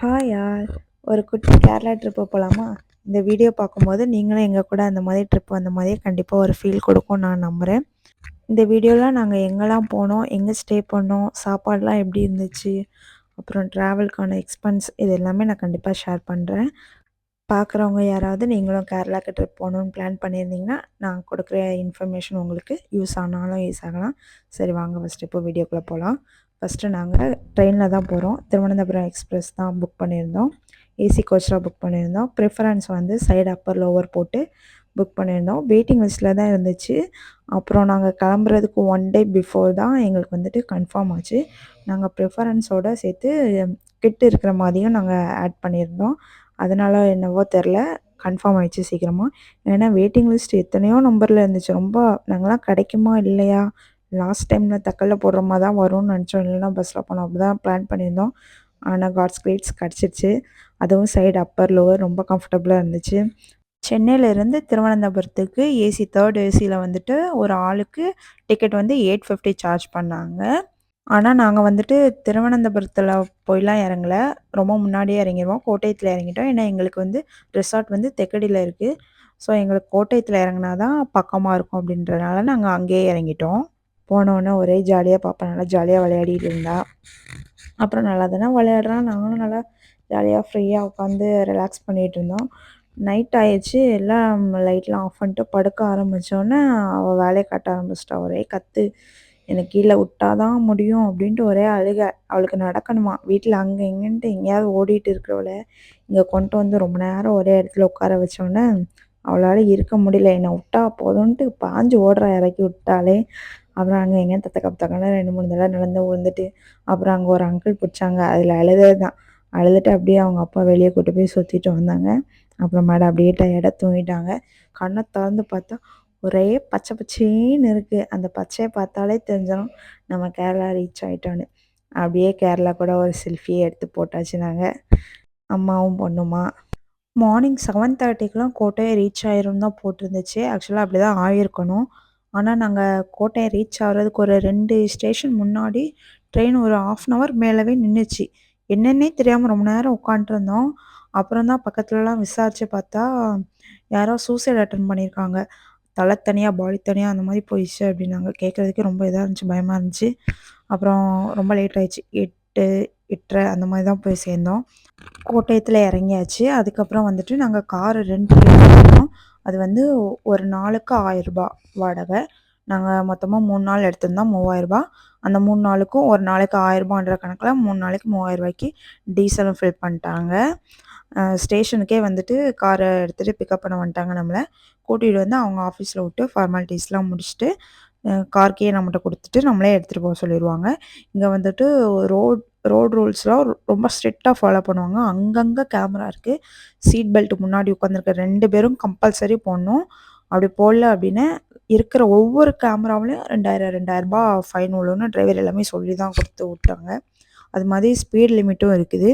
Hi யார்! ஒரு குட்டி கேரளா ட்ரிப்பு போகலாமா? இந்த வீடியோ பார்க்கும்போது நீங்களும் எங்கள் கூட அந்த மாதிரி ட்ரிப் வந்த மாதிரியே கண்டிப்பாக ஒரு ஃபீல் கொடுக்கும்னு நான் நம்புகிறேன். இந்த வீடியோலாம் நாங்கள் எங்கெல்லாம் போனோம், எங்கே ஸ்டே பண்ணோம், சாப்பாடுலாம் எப்படி இருந்துச்சு, அப்புறம் ட்ராவலுக்கான எக்ஸ்பென்ஸ் இது எல்லாமே நான் கண்டிப்பாக ஷேர் பண்ணுறேன். பார்க்குறவங்க யாராவது நீங்களும் கேரளாக்கு ட்ரிப் போகணுன்னு பிளான் பண்ணியிருந்தீங்கன்னா, நான் கொடுக்குற இன்ஃபர்மேஷன் உங்களுக்கு யூஸ் ஆனாலும் யூஸ் ஆகலாம். சரி வாங்க ஃபஸ்ட்டு இப்போ வீடியோக்குள்ளே போகலாம். ஃபஸ்ட்டு நாங்கள் ட்ரெயினில் தான் போகிறோம். திருவனந்தபுரம் எக்ஸ்பிரஸ் தான் புக் பண்ணியிருந்தோம். ஏசி கோச்சில் புக் பண்ணியிருந்தோம். ப்ரிஃபரன்ஸ் வந்து சைடு அப்பர் லோவர் போட்டு புக் பண்ணியிருந்தோம். வெயிட்டிங் லிஸ்ட்டில் தான் இருந்துச்சு. அப்புறம் நாங்கள் கிளம்புறதுக்கு 1 டே பிஃபோர் தான் எங்களுக்கு வந்துட்டு கன்ஃபார்ம் ஆச்சு. நாங்கள் ப்ரிஃபரன்ஸோடு சேர்த்து கிட் இருக்கிற மாதிரியும் நாங்கள் ஆட் பண்ணியிருந்தோம். அதனால என்னவோ தெரில, கன்ஃபார்ம் ஆயிடுச்சு சீக்கிரமா. ஏன்னா வெயிட்டிங் லிஸ்ட் எத்தனையோ நம்பரில் இருந்துச்சு. ரொம்ப நாங்கலாம் கிடைக்குமா இல்லையா? லாஸ்ட் டைம்ல தக்கல்ல போடுற மாரி தான் வரும்னு நினச்சோம். இல்லைனா பஸ்ஸில் போனோம். அப்படி தான் பிளான் பண்ணியிருந்தோம். ஆனால் காட்ஸ் கிரேட்ஸ் கிடச்சிருச்சு. அதுவும் சைடு அப்பர், லோவர் ரொம்ப கம்ஃபர்டபுளாக இருந்துச்சு. சென்னையிலேருந்து திருவனந்தபுரத்துக்கு ஏசி 3 ஏசியில் வந்துட்டு ஒரு ஆளுக்கு டிக்கெட் வந்து 850 சார்ஜ் பண்ணாங்க. ஆனால் நாங்கள் வந்துட்டு திருவனந்தபுரத்தில் போய்லாம் இறங்கல. ரொம்ப முன்னாடியே இறங்கிருவோம். கோட்டயத்தில் இறங்கிட்டோம். ஏன்னா எங்களுக்கு வந்து ரிசார்ட் வந்து தெக்கடியில் இருக்குது. ஸோ எங்களுக்கு கோட்டயத்தில் இறங்குனா தான் பக்கமாக இருக்கும் அப்படின்றனால நாங்கள் அங்கேயே இறங்கிட்டோம். போனோன்னே ஒரே ஜாலியாக பாப்பா நல்லா ஜாலியாக விளையாடிட்டு இருந்தா. அப்புறம் நல்லா தானே விளையாடுறான். நாங்களும் நல்லா ஜாலியாக ஃப்ரீயாக உட்காந்து ரிலாக்ஸ் பண்ணிகிட்டு இருந்தோம். நைட் ஆயிடுச்சு. எல்லாம் லைட்லாம் ஆஃப் பண்ணிட்டு படுக்க ஆரம்பித்தோன்னே அவள் வேலையை காட்ட ஆரம்பிச்சிட்டா. ஒரே கத்து. என்னை கீழே விட்டா தான் முடியும் அப்படின்ட்டு ஒரே அழுகை. அவளுக்கு நடக்கணுமா. வீட்டில் அங்கே இங்கேன்ட்டு எங்கேயாவது ஓடிட்டு இருக்கிறவள இங்கே கொண்டு வந்து ரொம்ப நேரம் ஒரே இடத்துல உட்கார வச்சோன்னே அவளால் இருக்க முடியல. என்னை விட்டா போதும்ன்ட்டு பாஞ்சு ஓடுறா இறக்கி விட்டாலே. அப்புறம் அங்கே எங்கேயும் தக்கன 2, 3 தடவை நடந்து விழுந்துட்டு அப்புறம் அங்கே ஒரு அங்கிள் பிடிச்சாங்க. அதில் அழுதது தான். அழுதுட்டு அப்படியே அவங்க அப்பா வெளியே கூட்டு போய் சுற்றிட்டு வந்தாங்க. அப்புறமேட அப்படியே டயர்டாக தூங்கிட்டாங்க. கண்ணை திறந்து பார்த்தா ஒரே பச்சை பச்சேன்னு இருக்குது. அந்த பச்சையை பார்த்தாலே தெரிஞ்சிடும் நம்ம கேரளா ரீச் ஆகிட்டோன்னு. அப்படியே கேரளா கூட ஒரு செல்ஃபியே எடுத்து போட்டாச்சு நாங்கள், அம்மாவும் பொண்ணுமா. மார்னிங் 7:30க்கெலாம் கோட்டையை ரீச் ஆயிரும் தான் போட்டிருந்துச்சு. ஆக்சுவலாக அப்படி தான் ஆயிருக்கணும். ஆனால் நாங்கள் கோட்டையை ரீச் ஆகிறதுக்கு ஒரு 2 ஸ்டேஷன் முன்னாடி ட்ரெயின் ஒரு 1/2 அன் ஹவர் மேலவே நின்றுச்சு. என்னன்னே தெரியாமல் ரொம்ப நேரம் உட்காண்ட்ருந்தோம். அப்புறம் தான் பக்கத்துலலாம் விசாரித்து பார்த்தா யாரோ சூசைட் அட்டன் பண்ணியிருக்காங்க. தலை தனியாக பாடி தனியாக அந்த மாதிரி போயிடுச்சு அப்படின்னாங்க. கேட்குறதுக்கே ரொம்ப இதாக இருந்துச்சு, பயமாக இருந்துச்சு. அப்புறம் ரொம்ப லேட் ஆயிடுச்சு. 8, 8:30 அந்த மாதிரி தான் போய் சேர்ந்தோம். கோட்டயத்தில் இறங்கியாச்சு. அதுக்கப்புறம் வந்துட்டு நாங்கள் காரு ரெண்ட்டுக்கு எடுத்துருந்தோம். அது வந்து ஒரு நாளுக்கு ரூ. 1000 வாடகை. நாங்கள் மொத்தமாக 3 நாள் எடுத்திருந்தோம். ரூ. 3000. அந்த 3 நாளுக்கும் ஒரு நாளைக்கு ரூ. 1000ன்ற கணக்கில் 3 நாளைக்கு ரூ. 3000க்கு டீசலும் ஃபில் பண்ணிட்டாங்க. ஸ்டேஷனுக்கே வந்துட்டு காரை எடுத்துகிட்டு பிக்கப் பண்ண வந்துட்டாங்க நம்மள. கூட்டிகிட்டு வந்து அவங்க ஆஃபீஸில் விட்டு ஃபார்மாலிட்டிஸ்லாம் முடிச்சுட்டு கார் கீயை நம்மகிட்ட கொடுத்துட்டு நம்மளே எடுத்துகிட்டு போக சொல்லிடுவாங்க. இங்கே வந்துட்டு ரோட் ரூல்ஸ்லாம் ரொம்ப ஸ்ட்ரிக்டாக ஃபாலோ பண்ணுவாங்க. அங்கங்கே கேமரா இருக்குது. சீட் பெல்ட் முன்னாடி உட்காந்துருக்க 2 பேரும் கம்பல்சரி போடணும். அப்படி போடல அப்படின்னா இருக்கிற ஒவ்வொரு கேமராவிலையும் ரூ. 2000 ஃபைன் விழுன்னு டிரைவர் எல்லாமே சொல்லி தான் கொடுத்து விட்டாங்க. அது மாதிரி ஸ்பீட் லிமிட்டும் இருக்குது.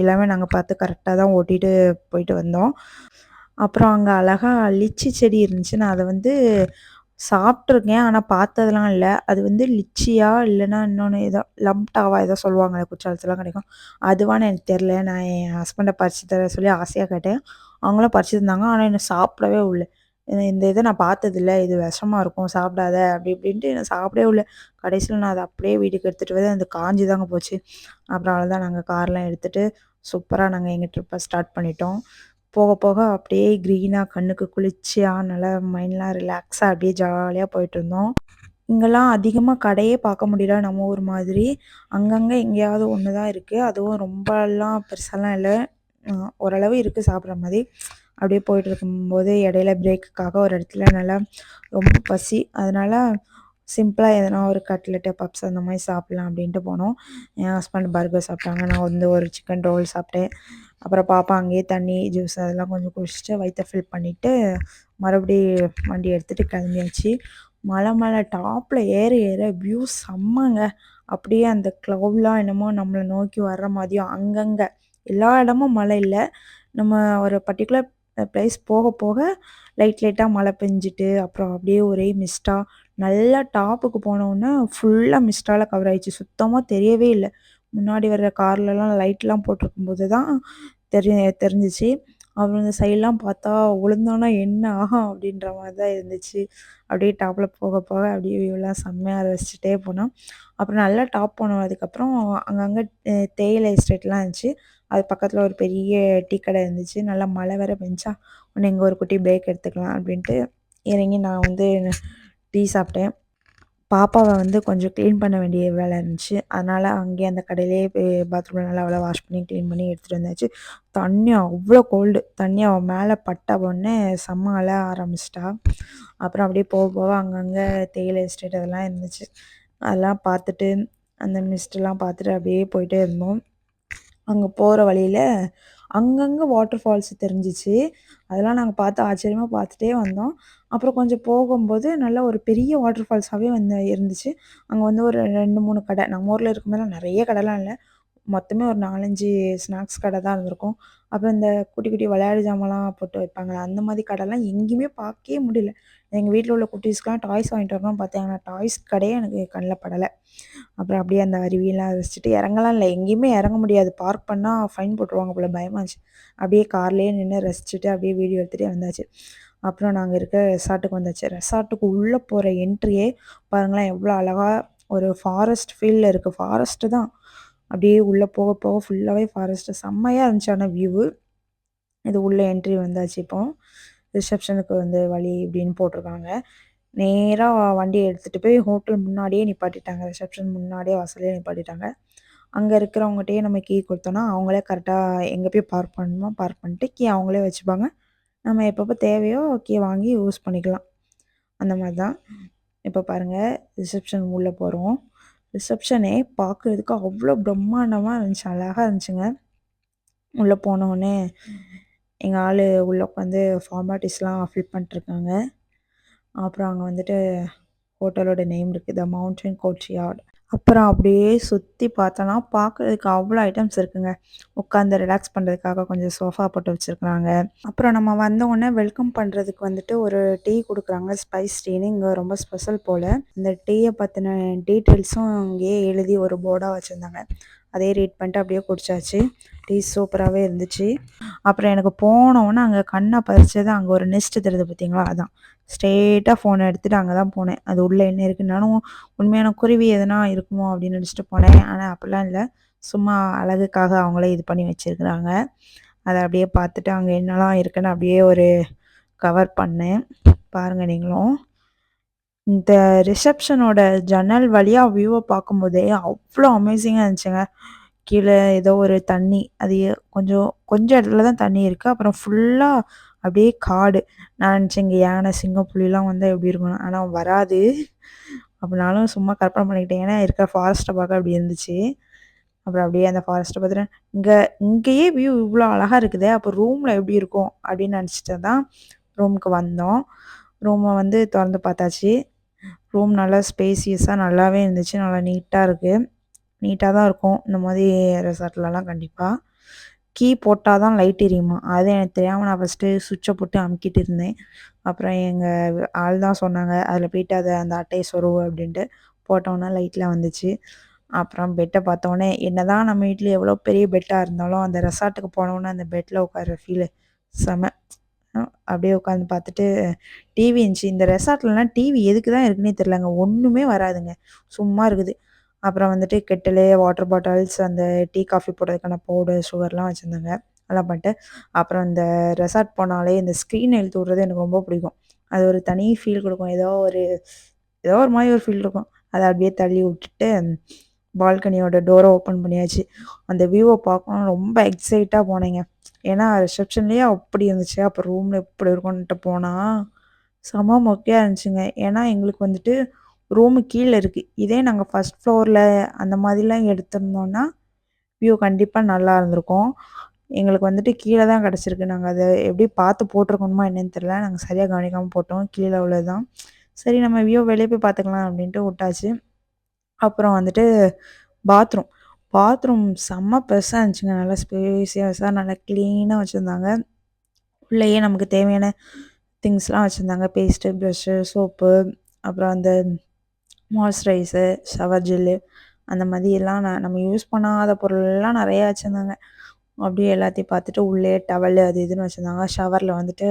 எல்லாமே நாங்கள் பார்த்து கரெக்டாக தான் ஓட்டிகிட்டு போயிட்டு வந்தோம். அப்புறம் அங்கே அழகா லிச்சி செடி இருந்துச்சு. நான் அதை வந்து சாப்பிட்ருக்கேன். ஆனால் பார்த்ததெல்லாம் இல்லை. அது வந்து லிச்சியா இல்லைன்னா இன்னொன்று ஏதோ லம்டாவா ஏதோ சொல்லுவாங்கல்ல, குற்றாலத்துலலாம் கிடைக்கும். அதுவான்னு எனக்கு தெரில. நான் என் ஹஸ்பண்டை பறித்து தர சொல்லி ஆசையாக கேட்டேன். அவங்களும் பறித்து தந்தாங்க. ஆனால் என்ன சாப்பிடவே உள்ள. இந்த இதை நான் பார்த்ததில்ல. இது விஷமா இருக்கும் சாப்பிடாத அப்படி இப்படின்ட்டு என்ன சாப்பிடவே உள்ள. கடைசியில் நான் அதை அப்படியே வீட்டுக்கு எடுத்துகிட்டு வந்து அது காஞ்சி தாங்க போச்சு. அப்புறம் அவ்வளோதான், நாங்கள் கார்லாம் எடுத்துகிட்டு சூப்பராக நாங்கள் எங்கள் ட்ரிப்பை ஸ்டார்ட் பண்ணிட்டோம். போக போக அப்படியே க்ரீனாக கண்ணுக்கு குளிர்ச்சியாக நல்லா மைண்ட்லாம் ரிலாக்ஸாக அப்படியே ஜாலியாக போயிட்டுருந்தோம். இங்கெல்லாம் அதிகமாக கடையே பார்க்க முடியல நம்ம ஊர் மாதிரி. அங்கங்கே எங்கேயாவது ஒன்று தான் இருக்குது. அதுவும் ரொம்பலாம் பெருசாலாம் இல்லை. ஓரளவு இருக்குது சாப்பிட்ற மாதிரி. அப்படியே போயிட்டுருக்கும்போது இடையில பிரேக்குக்காக ஒரு இடத்துல நல்லா ரொம்ப பசி. அதனால் சிம்பிளாக எதனா ஒரு கட்லெட்டு, பப்ஸ் அந்த மாதிரி சாப்பிட்லாம் அப்படின்ட்டு போனோம். என் ஹஸ்பண்ட் பர்கர் சாப்பிட்டாங்க. நான் வந்து ஒரு சிக்கன் ரோல் சாப்பிட்டேன். அப்புறம் பாப்பா அங்கேயே தண்ணி, ஜூஸ் அதெல்லாம் கொஞ்சம் குடிச்சிட்டு வயிற்ற ஃபில் பண்ணிவிட்டு மறுபடி வண்டி எடுத்துகிட்டு கிளம்பியாச்சு. மலை மேலே டாப்பில் ஏற ஏற வியூ செம்மங்க. அப்படியே அந்த க்ளவுட்லாம் என்னமோ நம்மளை நோக்கி வர்ற மாதிரியும் அங்கங்கே எல்லா இடமும் மழை இல்லை. நம்ம ஒரு பர்ட்டிகுலர் ப்ளேஸ் போக போக லைட்டாக மழை பெஞ்சிட்டு அப்புறம் அப்படியே ஒரே மிஸ்ட்டாக நல்லா டாப்புக்கு போனோன்னே ஃபுல்லாக மிஸ்ட்டால் கவர் ஆயிடுச்சு. சுத்தமாக தெரியவே இல்லை. முன்னாடி வர்ற கார்லலாம் லைட்லாம் போட்டிருக்கும்போது தான் தெரி தெரிஞ்சிச்சு. அப்புறம் இந்த சைட்லாம் பார்த்தா விழுந்தானா என்ன ஆகும் அப்படின்ற மாரி தான் இருந்துச்சு. அப்படியே டாப்ல போக போக அப்படியே வியூலாம் செம்மையா ரசிச்சுட்டே போனோம். அப்புறம் நல்லா டாப் போனதுக்கப்புறம் அங்கங்க தேயிலை எஸ்டேட்லாம் இருந்துச்சு. அது பக்கத்தில ஒரு பெரிய டீ கடை இருந்துச்சு. நல்லா மழை வேற பெஞ்சா, உடனே இங்க ஒரு குட்டி பிரேக் எடுத்துக்கலாம் அப்படின்ட்டு இறங்கி நான் வந்து டீ சாப்பிட்டேன். பாப்பாவ வந்து கொஞ்சம் கிளீன் பண்ண வேண்டிய வேலை இருந்துச்சு. அதனால அங்கேயே அந்த கடையிலேயே போய் பாத்ரூம்ல நல்லா அவள வாஷ் பண்ணி, கிளீன் பண்ணி எடுத்துட்டு வந்தாச்சு. தண்ணி அவ்ளோ கோல்டு. தண்ணி அவ மேல பட்ட உடனே செம்ம அழ ஆரம்பிச்சிட்டா. அப்புறம் அப்படியே போக போக அங்கங்க தேயிலை எஸ்டேட் அதெல்லாம் இருந்துச்சு. அதெல்லாம் பார்த்துட்டு, அந்த மிஸ்ட்லாம் பார்த்துட்டு அப்படியே போயிட்டே இருந்தோம். அங்க போற வழியில அங்கங்க வாட்டர் ஃபால்ஸ் தெரிஞ்சுச்சு. அதெல்லாம் நாங்க பார்த்து ஆச்சரியமா பார்த்துட்டே வந்தோம். அப்புறம் கொஞ்சம் போகும்போது நல்ல ஒரு பெரிய வாட்டர் ஃபால்ஸாவே வந்து இருந்துச்சு. அங்க வந்து ஒரு 2, 3 கடை. நம்ம ஊர்ல இருக்க மாரிலாம் நெறைய கடைலாம் இல்ல. மொத்தமே ஒரு 4, 5 ஸ்நாக்ஸ் கடை தான் இருந்திருக்கும். அப்புறம் இந்த குட்டி, குட்டி விளையாட்டு ஜாமான்லாம் போட்டு வைப்பாங்கல்ல, அந்த மாரி கடைலாம் எங்கேயுமே பார்க்கவே முடியல. எங்க வீட்ல உள்ள குட்டீஸ்க்குலாம் டாய்ஸ் வாங்கிட்டு வரணும்னு பார்த்தேன். ஆனா டாய்ஸ் கடையே எனக்கு கண்ல படல. அப்புறம் அப்படியே அந்த அருவியெல்லாம் ரசிச்சுட்டு இறங்கலாம் இல்ல. எங்கேயுமே இறங்க முடியாது. பார்க் பண்ணா ஃபைன் போட்டுருவாங்க போல பயமாச்சு. அப்படியே கார்லயே நின்னு ரசிச்சுட்டு, அப்படியே வீடியோ எடுத்துட்டே வந்தாச்சு. அப்புறம் நாங்க இருக்க ரெசார்ட்டுக்கு வந்தாச்சு. ரெசார்ட்டுக்கு உள்ள போற என்ட்ரியே பாருங்களேன், எவ்வளோ அழகா ஒரு ஃபாரஸ்ட் ஃபீல்ல இருக்கு. ஃபாரஸ்ட்டு தான். அப்படியே உள்ள போக போக ஃபுல்லாவே ஃபாரஸ்ட்டு. செம்மையா இருந்துச்சு ஆனா வியூவு. இது உள்ள என்ட்ரி வந்தாச்சு இப்போ. ரிசப்ஷனுக்கு வந்து வழி இப்படின்னு போட்டிருக்காங்க. நேரா வண்டிய எடுத்துட்டு போய் ஹோட்டல் முன்னாடியே நிப்பாட்டிட்டாங்க. ரிசப்ஷன் முன்னாடியே வாசல்லயே நிப்பாட்டிட்டாங்க. அங்க இருக்கிறவங்கட்டயே நம்ம கீ குடுத்தோம்னா, அவங்களே கரெக்ட்டா எங்க போய் பார்க் பண்ணணுமோ பார்க் பண்ணிட்டு, கீ அவங்களே வச்சுப்பாங்க. நம்ம எப்பப்போ தேவையோ கீ வாங்கி யூஸ் பண்ணிக்கலாம். அந்த மாரி தான். இப்ப பாருங்க ரிசப்ஷன் உள்ள போறோம். ரிசப்ஷனே பார்க்குறதுக்கு அவ்ளோ பிரம்மாண்டமா இருந்துச்சு. அழகா இருந்துச்சுங்க. உள்ள போனோனே எங்க ஆளு உள்ள உட்காந்து ஃபார்மாலிட்டீஸ்லாம் ஃபில் பண்ணிட்டுருக்காங்க. அப்புறம் அங்க வந்துட்டு ஹோட்டலோட நேம் இருக்கு. The mountain courtyard. அப்புறம் அப்படியே சுத்தி பார்த்தோன்னா, பார்க்குறதுக்கு அவ்வளோ ஐட்டம்ஸ் இருக்குங்க. உட்காந்து ரிலாக்ஸ் பண்றதுக்காக கொஞ்சம் சோஃபா போட்டு வச்சிருக்காங்க. அப்புறம் நம்ம வந்தவுடனே வெல்கம் பண்றதுக்கு வந்துட்டு ஒரு டீ குடுக்குறாங்க. ஸ்பைஸ் டீன்னு இங்க ரொம்ப ஸ்பெஷல் போல. இந்த டீய பத்தின டீட்டெயில்ஸும் அங்கேயே எழுதி ஒரு போர்டா வச்சிருந்தாங்க. அதையே ரீட் பண்ணிட்டு அப்படியே குடிச்சாச்சு. டீ சூப்பராவே இருந்துச்சு. அப்புறம் எனக்கு போனோனே அங்க கண்ண பறிச்சது அங்க ஒரு நெஸ்ட் தெரியுது பார்த்தீங்களா? அதான். ஸ்ட்ரெயிட்டா ஃபோன எடுத்துட்டு அங்க தான் போனேன். அது உள்ள என்ன இருக்குன்னு நானும் உண்மையான குருவி எதுனா இருக்குமோ அப்படின்னு நினச்சுட்டு போனேன். ஆனா அப்படிலாம் இல்ல. சும்மா அழகுக்காக அவங்களே இது பண்ணி வச்சிருக்கிறாங்க. அத அப்படியே பார்த்துட்டு அங்க என்னலாம் இருக்குன்னு அப்படியே ஒரு கவர் பண்ணேன். பாருங்க நீங்களும். இந்த ரிசப்ஷனோட ஜன்னல் வழியா வியூவ பார்க்கும்போதே அவ்ளோ அமேசிங்கா இருந்துச்சுங்க. கீழ ஏதோ ஒரு தண்ணி. அது கொஞ்சம் கொஞ்சம் இடத்துல தான் தண்ணி இருக்கு. அப்புறம் ஃபுல்லா அப்படியே காடு. நான் நினச்சேன் இங்க யானை, சிங்கம், புலிலாம் வந்தா எப்படி இருக்கும்னு. ஆனா வராது. அப்பனாலும் சும்மா கற்பனை பண்ணிக்கிட்டேன். ஏன்னா இருக்கிற ஃபாரஸ்ட்ட பார்க்க அப்படி இருந்துச்சு. அப்புறம் அப்படியே அந்த ஃபாரஸ்ட்ட பார்த்துட்டு, இங்க இங்கேயே வியூ இவ்ளோ அழகா இருக்குதே! அப்போ ரூம்ல எப்படி இருக்கும்? அப்படின்னு நினச்சுட்டு தான் ரூமுக்கு வந்தோம். ரூம வந்து தொறந்து பார்த்தாச்சு. ரூம் நல்லா ஸ்பேசியஸா நல்லாவே இருந்துச்சு. நல்லா நீட்டா இருக்கு. நீட்டா தான் இருக்கும். இந்த மாரி ரெசார்ட்லலாம் கண்டிப்பா. கீ போட்டா தான் லைட் எரியுமா. அது எனக்கு தெரியாம நான் ஃபர்ஸ்ட்டு ஸ்விட்ச போட்டு அமுக்கிட்டு இருந்தேன். அப்புறம் எங்க ஆள் தான் சொன்னாங்க. அதில போயிட்டு அந்த அட்டைய சொருவு அப்படின்ட்டு. போட்டோனே லைட்லாம் வந்துச்சு. அப்புறம் பெட்ட பார்த்தோனே என்னதான் நம்ம வீட்ல எவ்வளோ பெரிய பெட்டா இருந்தாலும், அந்த ரெசார்ட்டுக்கு போனோனே அந்த பெட்ல உட்கார்ற ஃபீலு செம. அப்படியே உட்காந்து பார்த்துட்டு டிவி இருந்துச்சு. இந்த ரெசார்ட்லலாம் டிவி எதுக்கு தான் இருக்குன்னே தெரியலங்க. ஒண்ணுமே வராதுங்க. சும்மா இருக்குது. அப்புறம் வந்துட்டு கெட்டிலு, வாட்டர் பாட்டில்ஸ், அந்த டீ, காஃபி போடுறதுக்கான பவுடர், சுகர்லாம் வச்சிருந்தாங்க. அதெல்லாம் பண்ணிட்டு, அப்புறம் இந்த ரெசார்ட் போனாலே இந்த ஸ்க்ரீன் இழுத்து விடுறது எனக்கு ரொம்ப பிடிக்கும். அது ஒரு தனி ஃபீல் குடுக்கும். ஏதோ ஒரு மாரி ஒரு ஃபீல் இருக்கும். அத அப்படியே தள்ளி விட்டுட்டு, பால்கனியோட டோர ஓப்பன் பண்ணியாச்சு. அந்த வியூவ பார்க்கணும்னு ரொம்ப எக்ஸைட்டா போனேங்க. ஏன்னா ரிசப்ஷன்லேயே அப்படி இருந்துச்சு. அப்ப ரூம்ல எப்படி இருக்கும்ன்ட்டு போனா, செம மொக்கையா இருந்துச்சுங்க. ஏன்னா எங்களுக்கு வந்துட்டு ரூமு கீழ இருக்கு. இதே நாங்க ஃபர்ஸ்ட் ஃப்ளோர்ல அந்த மாதிரிலாம் எடுத்திருந்தோம்னா, வியூ கண்டிப்பா நல்லா இருந்திருக்கும். எங்களுக்கு வந்துட்டு கீழ தான் கிடைச்சிருக்கு. நாங்க அத எப்படி பார்த்து போட்டுருக்கணுமா என்னன்னு தெரியல. நாங்க சரியா கவனிக்காம போட்டோம். கீழ உள்ளது தான். சரி நம்ம வியூ வெளிய போய் பார்த்துக்கலாம் அப்படின்ட்டு விட்டாச்சு. அப்புறம் வந்துட்டு பாத்ரூம். பாத்ரூம் செம்ம பெருசா இருந்துச்சுங்க. நல்லா ஸ்பேசியஸா நல்லா கிளீனா வச்சிருந்தாங்க. உள்ளயே நமக்கு தேவையான திங்ஸ்லாம் வச்சிருந்தாங்க. பேஸ்ட்டு, ப்ரஷ்ஷு, சோப்பு, அப்புறம் அந்த மாய்ஸ்சரைசர், ஷவர் ஜெல்லு அந்த மாதிரியெல்லாம் நம்ம யூஸ் பண்ணாத பொருள்லாம் நிறையா வச்சுருந்தாங்க. அப்படியே எல்லாத்தையும் பார்த்துட்டு உள்ளே டவலு அது இதுன்னு வச்சுருந்தாங்க. ஷவரில் வந்துட்டு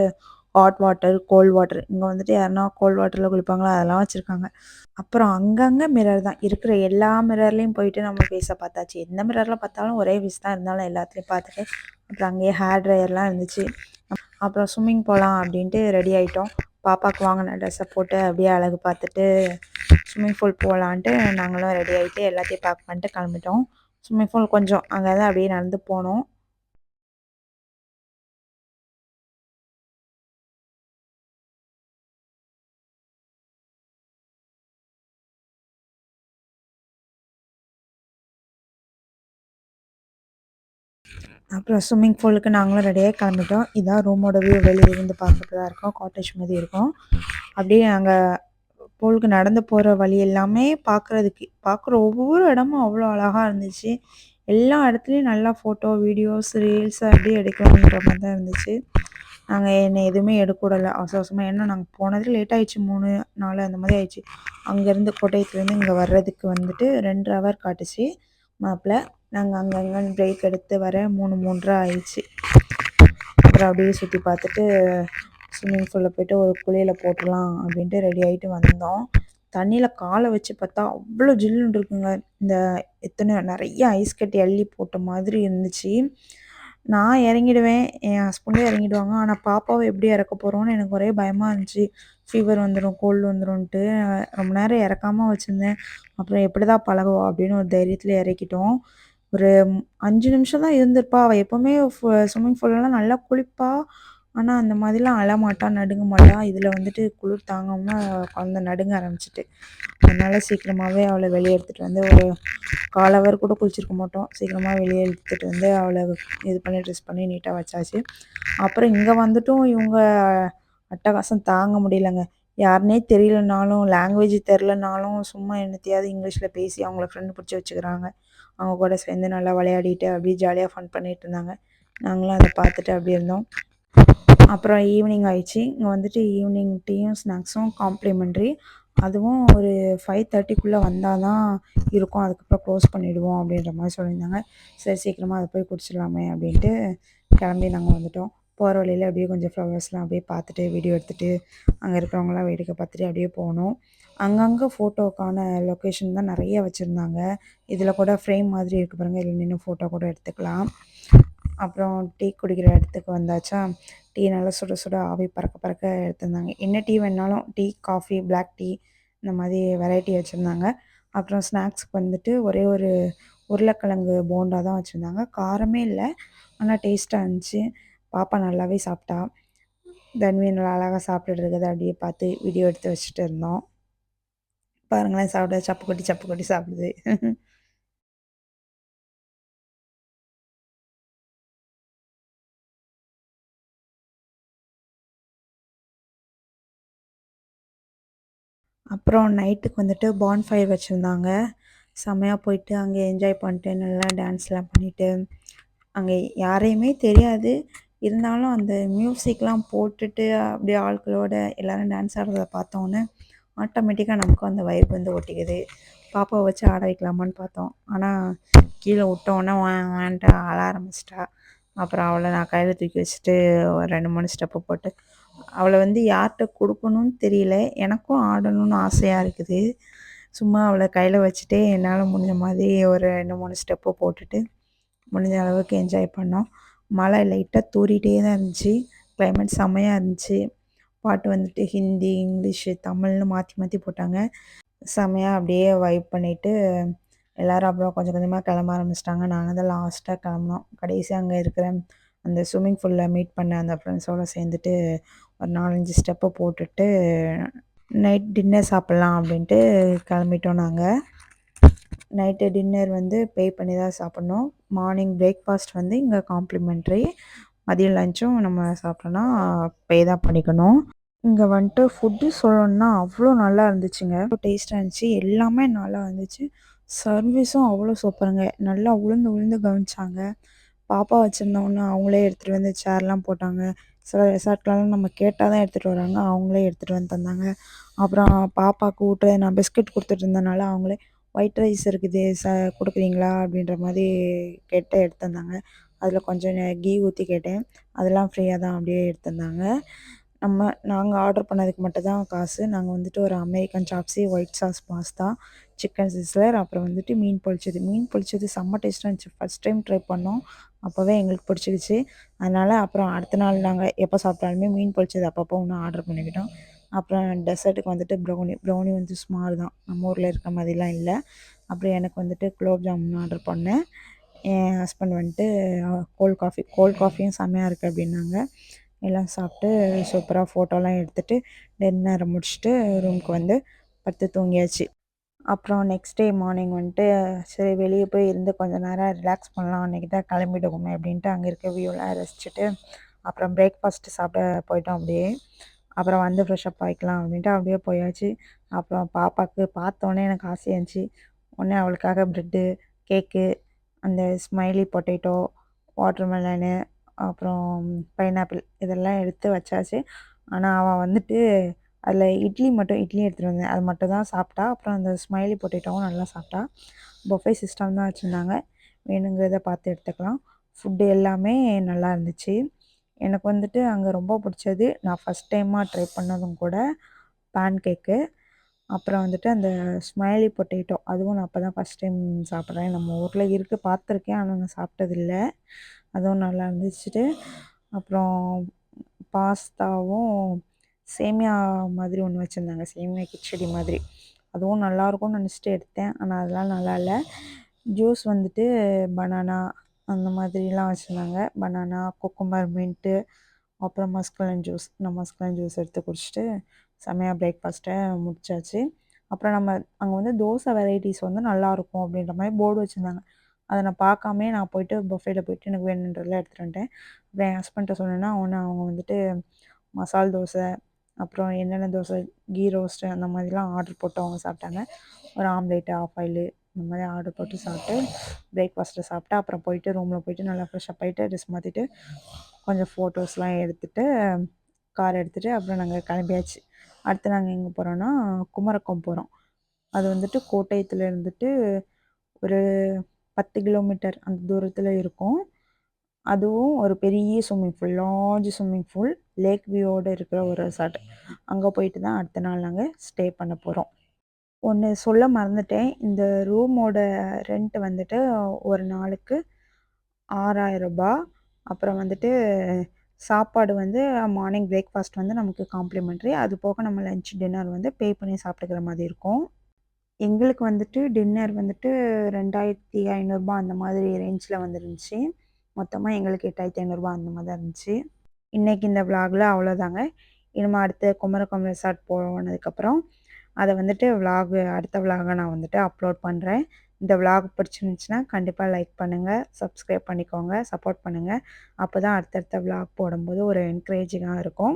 ஹாட் வாட்டர், கோல்ட் வாட்டர், இங்கே வந்துட்டு யாருன்னா கோல்ட் வாட்டரில் குளிப்பாங்களா அதெல்லாம் வச்சுருக்காங்க. அப்புறம் அங்கங்கே மிரர் தான் இருக்கிற எல்லா மிரர்லேயும் போயிட்டு நம்ம ஃபேஸை பார்த்தாச்சு. எந்த மிரரில் பார்த்தாலும் ஒரே ஃபேஸ் தான் இருந்தாலும் எல்லாத்துலேயும் பார்த்துட்டு அப்புறம் அங்கேயே ஹேர் ட்ரையர்லாம் இருந்துச்சு. அப்புறம் ஸ்விம்மிங் போகலாம் அப்படின்ட்டு ரெடி ஆகிட்டோம். பாப்பாவுக்கு வாங்கின ட்ரெஸ்ஸை போட்டு அப்படியே அழகு பார்த்துட்டு ஸ்விம்மிங் பூல் போகலான்ட்டு நாங்களும் ரெடி ஆகிட்டு எல்லாத்தையும் பேக் பண்ணிட்டு கிளம்பிட்டோம். ஸ்விம்மிங் பூல் கொஞ்சம் அங்கே தான் அப்படியே நடந்து போனோம். அப்புறம் ஸ்விம்மிங் பூலுக்கு நாங்களும் ரெடியாகி கிளம்பிட்டோம். இதான் ரூமோட வியூ, வெளியே இருந்து பார்க்கறதா இருக்கும். காட்டேஜ் மாதிரி இருக்கும். அப்படியே அங்கே பூலுக்கு நடந்து போகிற வழி எல்லாமே பார்க்குற ஒவ்வொரு இடமும் அவ்வளோ அழகாக இருந்துச்சு. எல்லா இடத்துலையும் நல்லா ஃபோட்டோ, வீடியோஸ், ரீல்ஸ் அப்படியே எடுக்கணுன்ற மாதிரி தான் இருந்துச்சு. நாங்கள் என்ன எதுவுமே எடுக்க விடல அவசர அவசரமாக. ஏன்னா நாங்கள் போனது லேட் ஆகிடுச்சு, 3, 4 அந்த மாதிரி ஆயிடுச்சு. அங்கேருந்து கோட்டயத்துலேருந்து இங்கே வர்றதுக்கு வந்துட்டு 2 ஹவர் காட்டுச்சு மேப்பில். நாங்கள் அங்கங்கே பிரேக் எடுத்து வர 3, 3:30 ஆயிடுச்சு. அப்புறம் அப்படியே சுற்றி பார்த்துட்டு ஸ்விம்மிங் பூலில் போய்ட்டு ஒரு குளியலை போட்டுடலாம் அப்படின்ட்டு ரெடி ஆகிட்டு வந்தோம். தண்ணியில் காலை வச்சு பார்த்தா அவ்வளோ ஜில்லுன்னு இருக்குங்க. இந்த நிறைய ஐஸ் கட்டி அள்ளி போட்ட மாதிரி இருந்துச்சு. நான் இறங்கிடுவேன், என் ஹஸ்பண்டும் இறங்கிடுவாங்க. ஆனால் பாப்பாவை எப்படி இறக்க போகிறோன்னு எனக்கு ஒரே பயமாக இருந்துச்சு. ஃபீவர் வந்துடும், கோல்டு வந்துடும்ன்ட்டு ரொம்ப நேரம் இறக்காம வச்சுருந்தேன். அப்புறம் எப்படி தான் பழகுவா அப்படின்னு ஒரு தைரியத்தில் இறக்கிட்டோம். ஒரு 5 நிமிஷம் தான் இருந்திருப்பா. அவள் எப்போவுமே ஸ்விம்மிங் பூல்லலாம் நல்லா குளிப்பா. ஆனால் அந்த மாதிரிலாம் அழமாட்டா, நடுங்க மாட்டா. இதில் வந்துட்டு குளிர் தாங்காமல் குழந்த நடுங்க ஆரம்பிச்சிட்டு, அதனால் சீக்கிரமாகவே அவளை வெளியே எடுத்துகிட்டு வந்து ஒரு 1/4 ஹவர் கூட குளிச்சிருக்க மாட்டோம். சீக்கிரமாக வெளியே எடுத்துகிட்டு வந்து அவளை இது பண்ணி ட்ரெஸ் பண்ணி நீட்டாக வச்சாச்சு. அப்புறம் இங்கே வந்துட்டும் இவங்க அட்டகாசம் தாங்க முடியலங்க. யாருனே தெரியலனாலும், லாங்குவேஜ் தெரிலனாலும் சும்மா என்னத்தையாவது இங்கிலீஷில் பேசி அவங்கள ஃப்ரெண்டு பிடிச்சி வச்சுக்கிறாங்க. அவங்க கூட சேர்ந்து நல்லா விளையாடிட்டு அப்படியே ஜாலியாக ஃபன் பண்ணிகிட்டு இருந்தாங்க. நாங்களும் அதை பார்த்துட்டு அப்படியே இருந்தோம். அப்புறம் ஈவினிங் ஆயிடுச்சு. இங்கே வந்துட்டு ஈவினிங் டீயும் ஸ்நாக்ஸும் காம்ப்ளிமெண்ட்ரி. அதுவும் ஒரு 5:30க்குள்ளே வந்தால் தான் இருக்கும். அதுக்கப்புறம் க்ளோஸ் பண்ணிவிடுவோம் அப்படின்ற மாதிரி சொல்லியிருந்தாங்க. சரி சீக்கிரமாக அதை போய் குடிச்சிடலாமே அப்படின்ட்டு கிளம்பி நாங்கள் வந்துட்டோம். போகிற வழியில் அப்படியே கொஞ்சம் ஃப்ளவர்ஸ்லாம் அப்படியே பார்த்துட்டு வீடியோ எடுத்துகிட்டு அங்கே இருக்கிறவங்களாம் வேடிக்கை பார்த்துட்டு அப்படியே போனோம். அங்கங்கே ஃபோட்டோக்கான லொக்கேஷன் தான் நிறைய வச்சுருந்தாங்க. இதில் கூட ஃப்ரேம் மாதிரி இருக்குது பாருங்கள், இதில் நின்று ஃபோட்டோ கூட எடுத்துக்கலாம். அப்புறம் டீ குடிக்கிற இடத்துக்கு வந்தாச்சா. டீ நல்லா சுட சுட ஆவி பறக்க பறக்க எடுத்திருந்தாங்க. என்ன டீ வேணாலும், டீ, காஃபி, பிளாக் டீ இந்த மாதிரி வெரைட்டி வச்சுருந்தாங்க. அப்புறம் ஸ்நாக்ஸ்க்கு வந்துட்டு ஒரே ஒரு உருளைக்கிழங்கு போண்டா தான் வச்சுருந்தாங்க. காரமே இல்லை, ஆனால் டேஸ்ட்டாக இருந்துச்சு. பாப்பா நல்லாவே சாப்பிட்டா. தன்வி நல்லா அழகாக சாப்பிட்டுட்டு இருக்கிறத அப்படியே பார்த்து வீடியோ எடுத்து வச்சுட்டு இருந்தோம். பாருங்களேன், சாப்பிட சப்பு கொட்டி சப்பு கொட்டி சாப்பிடுது. அப்புறம் நைட்டுக்கு வந்துட்டு பான்ஃபயர் வச்சுருந்தாங்க. செம்மையாக போயிட்டு அங்கே என்ஜாய் பண்ணிட்டு நல்லா டான்ஸ்லாம் பண்ணிவிட்டு, அங்கே யாரையுமே தெரியாது. இருந்தாலும் அந்த மியூசிக்லாம் போட்டுட்டு அப்படியே ஆட்களோட எல்லோரும் டான்ஸ் ஆடுறத பார்த்தோன்னே ஆட்டோமேட்டிக்காக நமக்கும் அந்த வைப் வந்து ஒட்டிக்குது. பாப்பாவை வச்சு ஆட வைக்கலாமான்னு பார்த்தோம். ஆனால் கீழே விட்டோன்னே வேன்ட்டு ஆட ஆரம்பிச்சிட்டா. அப்புறம் அவளை நான் கையில் தூக்கி வச்சுட்டு ஒரு 2, 3 ஸ்டெப்பு போட்டு அவளை வந்து யார்கிட்ட கொடுக்கணும்னு தெரியல. எனக்கும் ஆடணும்னு ஆசையாக இருக்குது. சும்மா அவளை கையில் வச்சுட்டே என்னால் முடிஞ்ச மாதிரி ஒரு 2, 3 ஸ்டெப்பு போட்டுட்டு முடிஞ்ச அளவுக்கு என்ஜாய் பண்ணோம். மழை லைட்டாக தூறிட்டே தான் இருந்துச்சு. கிளைமேட் செம்மையாக இருந்துச்சு. பாட்டு வந்துட்டு ஹிந்தி, இங்கிலீஷு, தமிழ்னு மாற்றி மாற்றி போட்டாங்க. செம்மையாக அப்படியே வைப் பண்ணிவிட்டு எல்லோரும் அப்புறம் கொஞ்சம் கொஞ்சமாக கிளம்ப ஆரம்பிச்சிட்டாங்க. நாங்கள் தான் லாஸ்ட்டாக கிளம்புனோம். கடைசியாக அங்கே இருக்கிற அந்த ஸ்விம்மிங் பூலில் மீட் பண்ண அந்த ஃப்ரெண்ட்ஸோடு சேர்ந்துட்டு ஒரு 4, 5 ஸ்டெப்பை போட்டுட்டு நைட் டின்னர் சாப்பிட்லாம் அப்படின்ட்டு கிளம்பிட்டோம் நாங்கள். நைட்டு டின்னர் வந்து பே பண்ணி தான் சாப்பிட்ணும். மார்னிங் பிரேக்ஃபாஸ்ட் வந்து இங்கே காம்ப்ளிமெண்ட்ரி. மதியம் லஞ்சும் நம்ம சாப்பிட்டோன்னா பே தான் பண்ணிக்கணும். இங்கே வந்துட்டு ஃபுட்டு சொல்லணுன்னா அவ்வளோ நல்லா இருந்துச்சுங்க. டேஸ்ட்டாக இருந்துச்சு. எல்லாமே நல்லா இருந்துச்சு. சர்வீஸும் அவ்வளோ சூப்பருங்க. நல்லா உழுந்து உழுந்து கவனிச்சாங்க. பாப்பா வச்சுருந்தோன்னே அவங்களே எடுத்துகிட்டு வந்து சேர்லாம் போட்டாங்க. சில ரெசார்ட்லலாம் நம்ம கேட்டால் தான் எடுத்துகிட்டு வராங்க. அவங்களே எடுத்துகிட்டு வந்து தந்தாங்க. அப்புறம் பாப்பாவுக்கு ஊட்ட நான் பிஸ்கட் கொடுத்துட்டு இருந்தனால அவங்களே ஒயிட் ரைஸ் இருக்குது கொடுக்குறீங்களா அப்படின்ற மாதிரி கேட்டு எடுத்து வந்தாங்க. அதில் கொஞ்சம் கீ ஊற்றி கேட்டேன். அதெல்லாம் ஃப்ரீயாக தான் அப்படியே எடுத்து வந்தாங்க. நாங்கள் ஆர்டர் பண்ணதுக்கு மட்டும் தான் காசு. நாங்கள் வந்துட்டு ஒரு American சாப்ஸி, white sauce pasta, chicken sizzler, அப்புறம் வந்துட்டு மீன் பொரிச்சது. மீன் பொரிச்சது செம்ம டேஸ்ட்டாக இருந்துச்சு. ஃபஸ்ட் டைம் ட்ரை பண்ணோம். அப்போவே எங்களுக்கு பிடிச்சிக்கிச்சு. அதனால் அப்புறம் அடுத்த நாள் நாங்கள் எப்போ சாப்பிட்டாலுமே மீன் பொரிச்சது அப்பப்போ இன்னும் ஆர்டர் பண்ணிக்கிட்டோம். அப்புறம் டெசர்ட்டுக்கு வந்துட்டு ப்ரௌனி வந்து ஸ்மால் தான், நம்ம ஊரில் இருக்க மாதிரிலாம் இல்லை. அப்புறம் எனக்கு வந்துட்டு குலோப் ஜாமுன் ஆர்டர் பண்ணேன். என் ஹஸ்பண்ட் வந்துட்டு கோல்ட் காஃபியும் செம்மையாக இருக்குது அப்படின்னாங்க. எல்லாம் சாப்பிட்டு சூப்பராக ஃபோட்டோலாம் எடுத்துகிட்டு டின்னரை முடிச்சுட்டு ரூமுக்கு வந்து படுத்து தூங்கியாச்சு. அப்புறம் நெக்ஸ்ட் டே மார்னிங் வந்துட்டு சரி வெளியே போய் இருந்து கொஞ்சம் நேரம் ரிலாக்ஸ் பண்ணலாம், அன்றைக்கி தான் கிளம்பிடுவோமே அப்படின்ட்டு அங்கே இருக்க வியூலாம் ரசிச்சுட்டு அப்புறம் பிரேக்ஃபாஸ்ட்டு சாப்பிட போயிட்டோம் அப்படியே. அப்புறம் வந்து ஃப்ரெஷ்அப் ஆகிக்கலாம் அப்படின்ட்டு அப்படியே போயாச்சு. அப்புறம் பாப்பாவுக்கு பார்த்தோன்னே எனக்கு ஆசையாக இருந்துச்சு. உடனே அவளுக்காக ப்ரெட்டு, கேக்கு, அந்த ஸ்மைலி பொட்டேட்டோ, வாட்டர்மெலனு, அப்புறம் பைனாப்பிள் இதெல்லாம் எடுத்து வச்சாச்சு. ஆனால் அவள் வந்துட்டு அதில் இட்லி எடுத்துகிட்டு வந்தேன். அது மட்டும் தான் சாப்பிட்டா. அப்புறம் அந்த ஸ்மைலி பொட்டேட்டோவும் நல்லா சாப்பிட்டா. பஃபே சிஸ்டம் தான் வச்சுருந்தாங்க. வேணுங்கிறத பார்த்து எடுத்துக்கலாம். ஃபுட்டு எல்லாமே நல்லா இருந்துச்சு. எனக்கு வந்துட்டு அங்கே ரொம்ப பிடிச்சது, நான் ஃபஸ்ட் டைமாக ட்ரை பண்ணதும் கூட பேன் கேக்கு. அப்புறம் வந்துட்டு அந்த ஸ்மைலி பொட்டேட்டோ, அதுவும் நான் அப்போ தான் ஃபஸ்ட் டைம் சாப்பிட்றேன். நம்ம ஊரில் இருக்குது, பார்த்துருக்கேன். ஆனால் நான் சாப்பிட்டதில்ல. அதுவும் நல்லா இருந்துச்சுட்டு. அப்புறம் பாஸ்தாவும் சேமியா மாதிரி ஒன்று வச்சுருந்தாங்க. சேமியா கிச்சடி மாதிரி. அதுவும் நல்லாயிருக்கும்னு நினச்சிட்டு எடுத்தேன். ஆனால் அதெல்லாம் நல்லா இல்லை. ஜூஸ் வந்துட்டு பனானா அந்த மாதிரிலாம் வச்சுருந்தாங்க. பனானா, குக்கும்பர், மின்ட்டு, அப்புறம் மஸ்க்மெலன் ஜூஸ். நான் மஸ்க்மெலன் ஜூஸ் எடுத்து குடிச்சிட்டு செம்மையாக பிரேக்ஃபாஸ்ட்டை முடிச்சாச்சு. அப்புறம் நம்ம அங்கே வந்து தோசை வெரைட்டிஸ் வந்து நல்லாயிருக்கும் அப்படின்ற மாதிரி போர்டு வச்சுருந்தாங்க. அதை நான் பார்க்காமயே நான் போயிட்டு பஃபேல போயிட்டு எனக்கு வேணுன்றதெல்லாம் எடுத்துகிட்டு வந்துட்டேன். அப்புறம் என் ஹஸ்பண்ட்ட சொன்னேன்னா அவங்க வந்துட்டு மசால் தோசை, அப்புறம் என்னென்ன தோசை, கீ ரோஸ்ட்டு அந்த மாதிரிலாம் ஆர்டர் போட்டு அவங்க சாப்பிட்டாங்க. ஒரு ஆம்லேட்டு, ஆஃப் ஆயிலு இந்த மாதிரி ஆர்டர் போட்டு சாப்பிட்டு பிரேக்ஃபாஸ்ட்டு சாப்பிட்டு அப்புறம் போயிட்டு ரூமில் போயிட்டு நல்லா ஃப்ரெஷ்அப் ஆகிட்டு ட்ரெஸ் மாற்றிட்டு கொஞ்சம் ஃபோட்டோஸ்லாம் எடுத்துகிட்டு கார் எடுத்துகிட்டு அப்புறம் நாங்கள் கிளம்பியாச்சு. அடுத்து நாங்கள் எங்கே போகிறோன்னா குமரக்கம் போகிறோம். அது வந்துட்டு கோட்டயத்தில் இருந்துட்டு ஒரு 10 கிலோமீட்டர் அந்த தூரத்தில் இருக்கும். அதுவும் ஒரு பெரிய swimming pool, large swimming pool, lake வியூவோடு இருக்கிற ஒரு ரெசார்ட். அங்கே போயிட்டு தான் அடுத்த நாள் நாங்கள் ஸ்டே பண்ண போகிறோம். ஒன்று சொல்ல மறந்துட்டேன். இந்த ரூமோட ரெண்ட் வந்துட்டு ஒரு நாளுக்கு ரூ. 6,000. அப்புறம் வந்துட்டு சாப்பாடு வந்து மார்னிங் பிரேக்ஃபாஸ்ட் வந்து நமக்கு காம்ப்ளிமெண்ட்ரி. அது போக நம்ம லஞ்ச், டின்னர் வந்து பே பண்ணி சாப்பிட்டுக்கிற மாதிரி இருக்கும். எங்களுக்கு வந்துட்டு டின்னர் வந்துட்டு ரூ. 2,500 அந்த மாதிரி ரேஞ்சில் வந்துருந்துச்சு. மொத்தமாக எங்களுக்கு ரூ. 8,500 அந்த மாதிரி தான் இருந்துச்சு. இன்றைக்கி இந்த விலாகில் அவ்வளோதாங்க. இனிமேல் அடுத்து குமரகம் ரெசார்ட் போனதுக்கப்புறம் அதை வந்துட்டு அடுத்த விலாகை நான் வந்துட்டு அப்லோட் பண்ணுறேன். இந்த விலாக் பிடிச்சிருந்துச்சின்னா கண்டிப்பாக லைக் பண்ணுங்கள், சப்ஸ்கிரைப் பண்ணிக்கோங்க, சப்போர்ட் பண்ணுங்கள். அப்போ தான் அடுத்தடுத்த விலாக் போடும்போது ஒரு என்கரேஜிங்காக இருக்கும்.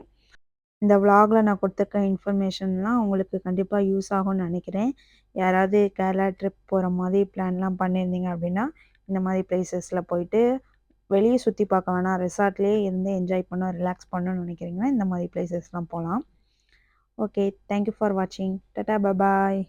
இந்த விலாகில் நான் கொடுத்துருக்க இன்ஃபர்மேஷன்லாம் உங்களுக்கு கண்டிப்பாக யூஸ் ஆகும்னு நினைக்கிறேன். யாராவது கேரளா ட்ரிப் போகிற மாதிரி பிளான்லாம் பண்ணியிருந்தீங்க அப்படின்னா இந்த மாதிரி பிளேசஸில் போயிட்டு வெளியே சுற்றி பார்க்க வேணாம், ரெசார்ட்லேயே இருந்து என்ஜாய் பண்ண ரிலாக்ஸ் பண்ணணும்னு நினைக்கிறீங்கன்னா இந்த மாதிரி பிளேசஸ்லாம் போகலாம். ஓகே, தேங்க்யூ ஃபார் வாட்சிங். டாடா, பாய்.